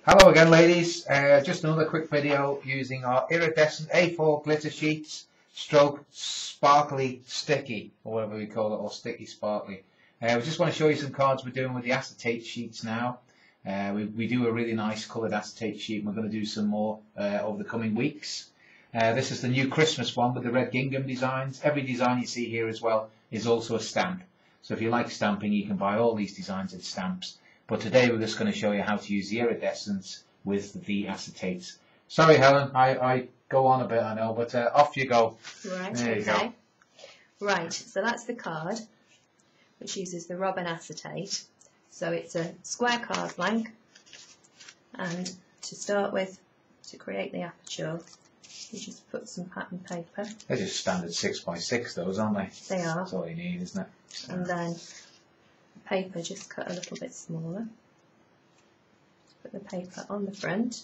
Hello again, ladies. Just another quick video using our iridescent A4 glitter sheets stroke sparkly sticky, or whatever we call it, or sticky sparkly. We just want to show you some cards we're doing with the acetate sheets now. We do a really nice coloured acetate sheet, and we're going to do some more over the coming weeks. This is the new Christmas one with the red gingham designs. Every design you see here as well is also a stamp. So if you like stamping, you can buy all these designs as stamps. But today we're just going to show you how to use the iridescence with the acetates. Sorry, Helen, I go on a bit, I know, but off you go. Right, there you okay. go. Right, so that's the card, which uses the Robin acetate. So it's a square card blank, and to start with, to create the aperture, you just put some pattern paper. They're just standard 6x6 those, aren't they? They are. That's all you need, isn't it? And then paper just cut a little bit smaller. Put the paper on the front.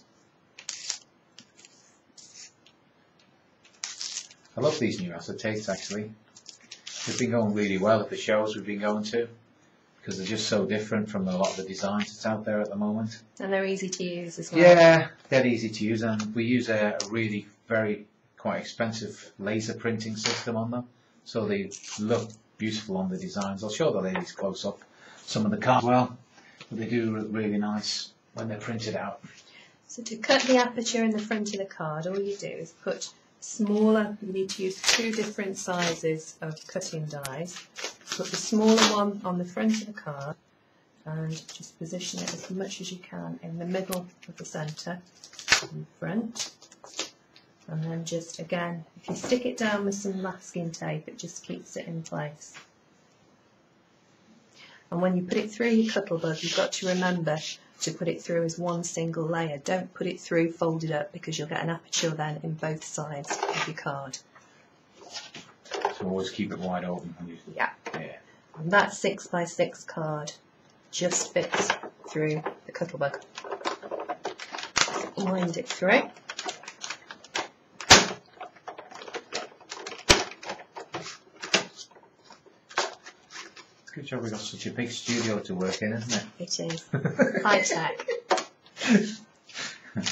I love these new acetates actually. They've been going really well at the shows we've been going to, because they're just so different from a lot of the designs that's out there at the moment. And they're easy to use as well. Yeah, they're easy to use, and we use a really quite expensive laser printing system on them, so they look beautiful on the designs. I'll show the ladies close up some of the cards as well, but they do look really nice when they're printed out. So to cut the aperture in the front of the card, all you do is put smaller, you need to use two different sizes of cutting dies. Put the smaller one on the front of the card and just position it as much as you can in the middle of the centre in front. And then just again, if you stick it down with some masking tape, it just keeps it in place. And when you put it through your cuttlebug, you've got to remember to put it through as one single layer. Don't put it through folded up, because you'll get an aperture then in both sides of your card. So always keep it wide open. Yeah. Yeah. And that 6x6 card just fits through the cuttlebug. Wind it through. Good job we've got such a big studio to work in, isn't it? It is. High tech.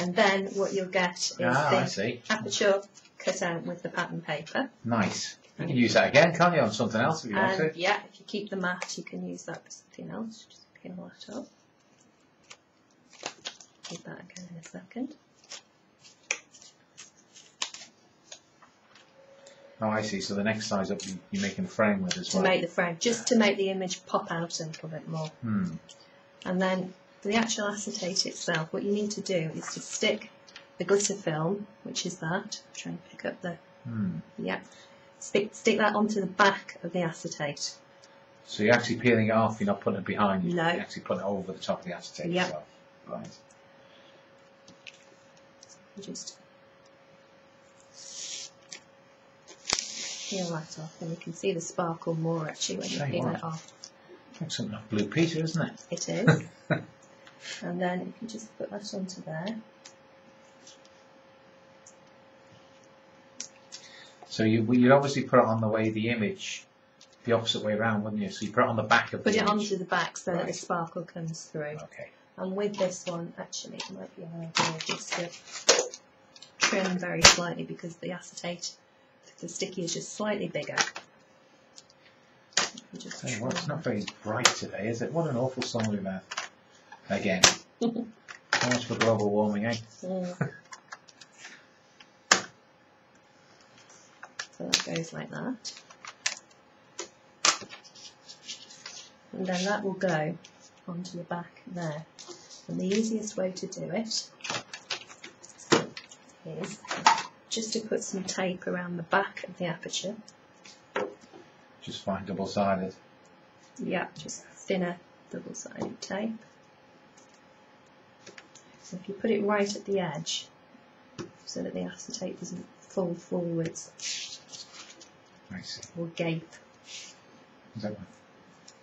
And then what you'll get is the aperture cut out with the pattern paper. Nice. You can use that again, can't you, on something else if you want to? Yeah, if you keep the mat, you can use that for something else. Just peel that up. Keep that again in a second. Oh, I see. So the next size up you're making a frame with as well. To make the frame, just to make the image pop out a little bit more. And then for the actual acetate itself, what you need to do is to stick the glitter film, which is that. I'm trying to pick up the... Yeah. Stick that onto the back of the acetate. So you're actually peeling it off, you're not putting it behind you. No. You're actually putting it over the top of the acetate itself. Right. You just peel that off, and you can see the sparkle more actually when you peel it off. It's something like Blue Peter, isn't it? It is. And then you can just put that onto there. So you'd obviously put it on the way the image, the opposite way around, wouldn't you? So you put it on the back of the image. Put it onto the back so that the sparkle comes through. Okay. And with this one, actually, it might be an idea just to trim very slightly, because the acetate, the sticky is just slightly bigger. Hey, well, it's not very bright today, is it? What an awful song we've had. Again. So much for global warming, eh? So that goes like that. And then that will go onto the back there. And the easiest way to do it is just to put some tape around the back of the aperture. Just fine double-sided. Yeah, just thinner double-sided tape. So if you put it right at the edge, so that the acetate doesn't fall forwards or gape. Is that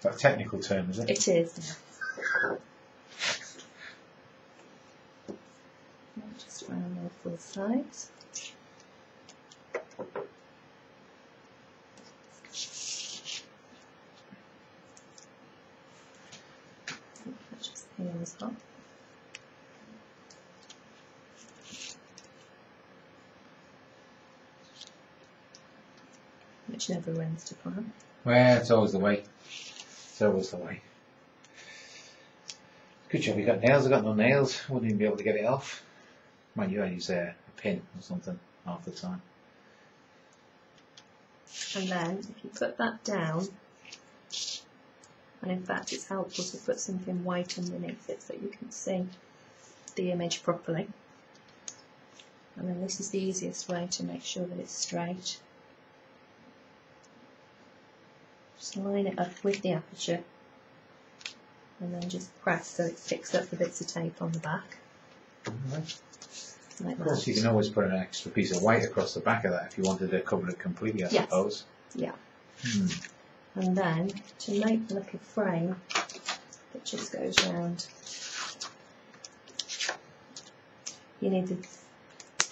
a technical term, is it? It is. Just around all four sides. Just peel this off. which never runs to plan. Well, it's always the way. It's always the way. Good job you got nails. I got no nails. Wouldn't even be able to get it off. Mind you, I use a pin or something half the time. And then if you put that down, and in fact it's helpful to put something white underneath it so you can see the image properly. And then this is the easiest way to make sure that it's straight. Just line it up with the aperture and then just press so it picks up the bits of tape on the back. Right. Like Of course, that. you can always put an extra piece of white across the back of that if you wanted to cover it completely, I suppose. Yeah. Hmm. And then to make the little frame that just goes round, you need the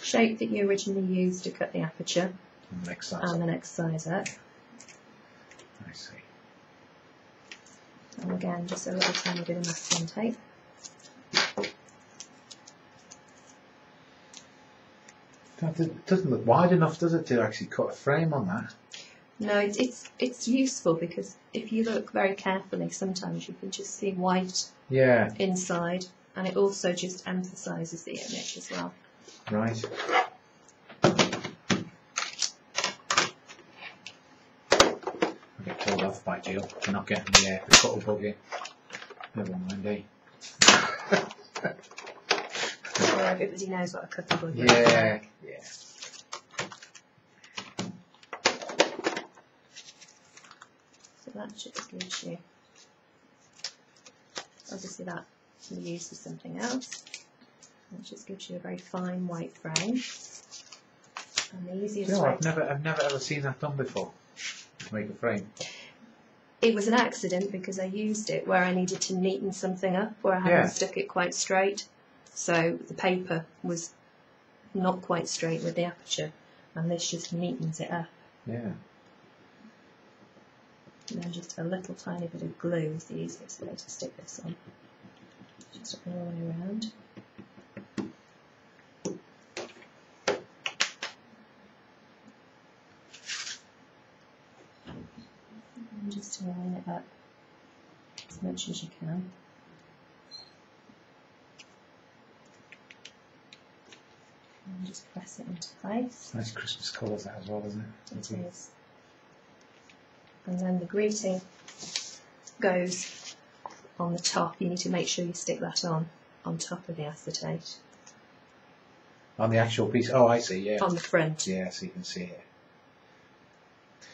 shape that you originally used to cut the aperture And the next size. and the next size up. I see. And again, just a little tiny bit of masking tape. It doesn't look wide enough, does it, to actually cut a frame on that? No, it's useful because if you look very carefully, sometimes you can just see white Yeah, inside, and it also just emphasises the image as well. right. I get told off by Jill for not getting the cutter bug in. Never mind, eh? So everybody knows what a cutter bug is. Yeah, yeah. So that just gives you, obviously that can be used for something else. That just gives you a very fine white frame. And the easiest You know, way. I've never ever seen that done before. To make a frame. It was an accident because I used it where I needed to neaten something up, where I hadn't Yeah. stuck it quite straight. So the paper was not quite straight with the aperture, and this just neatens it up. Yeah. And then just a little tiny bit of glue is the easiest way to stick this on. Just all the way around. And just to line it up as much as you can. And just press it into place. Nice Christmas colours that as well, isn't it? It is. And then the greeting goes on the top. You need to make sure you stick that on top of the acetate. On the actual piece. Oh, I see, yeah. On the front. Yeah, so you can see it.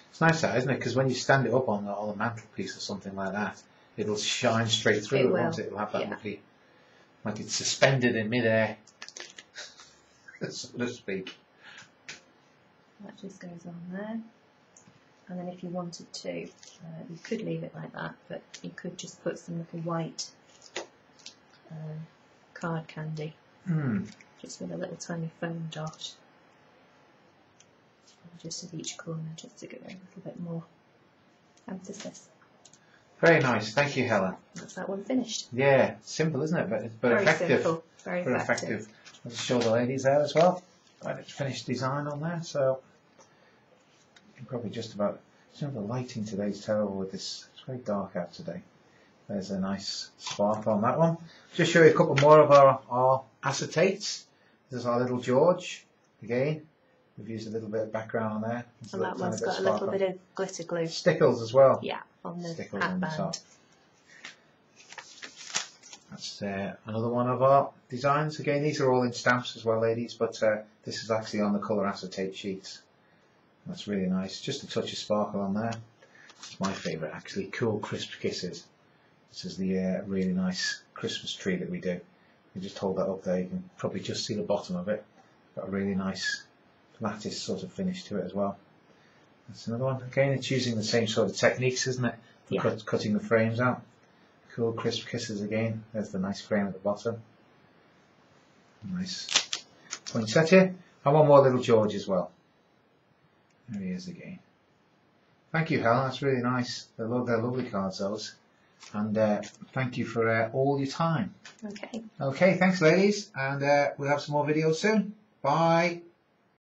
It's nice that, isn't it? Because when you stand it up on the mantelpiece or something like that, it'll shine straight through it, won't it? It'll have that lovely, like it's suspended in midair, so to speak. That just goes on there. And then if you wanted to, you could leave it like that, but you could just put some little white card candy, just with a little tiny foam dot, just at each corner, just to give it a little bit more emphasis. Very nice. Thank you, Helen. That's that one finished. Yeah, simple, isn't it? But Very effective. simple, very effective. I'll just show the ladies there as well. Right, it's finished design on there, so you can probably just about. You know, the lighting today is terrible with this. It's very dark out today. There's a nice spark on that one. Just show you a couple more of our acetates. This is our little George. Again, we've used a little bit of background on there. There's And that tiny one's bit got a of little sparkle. bit of glitter glue. Stickles as well. Yeah, on the Stickles hat on the band. top. That's another one of our designs. Again, these are all in stamps as well, ladies, but this is actually on the colour acetate sheets. That's really nice. Just a touch of sparkle on there. It's my favourite, actually. Cool Crisp Kisses. This is the really nice Christmas tree that we do. You just hold that up there. You can probably just see the bottom of it. Got a really nice lattice sort of finish to it as well. That's another one. Again, it's using the same sort of techniques, isn't it? For Yeah. cutting the frames out. Cool Crisp Kisses again. There's the nice frame at the bottom. Nice poinsettia. And one more little George as well. There he is again. Thank you, Helen. That's really nice. They're lovely cards, those. And thank you for all your time. Okay. Okay, thanks, ladies. And we'll have some more videos soon. Bye.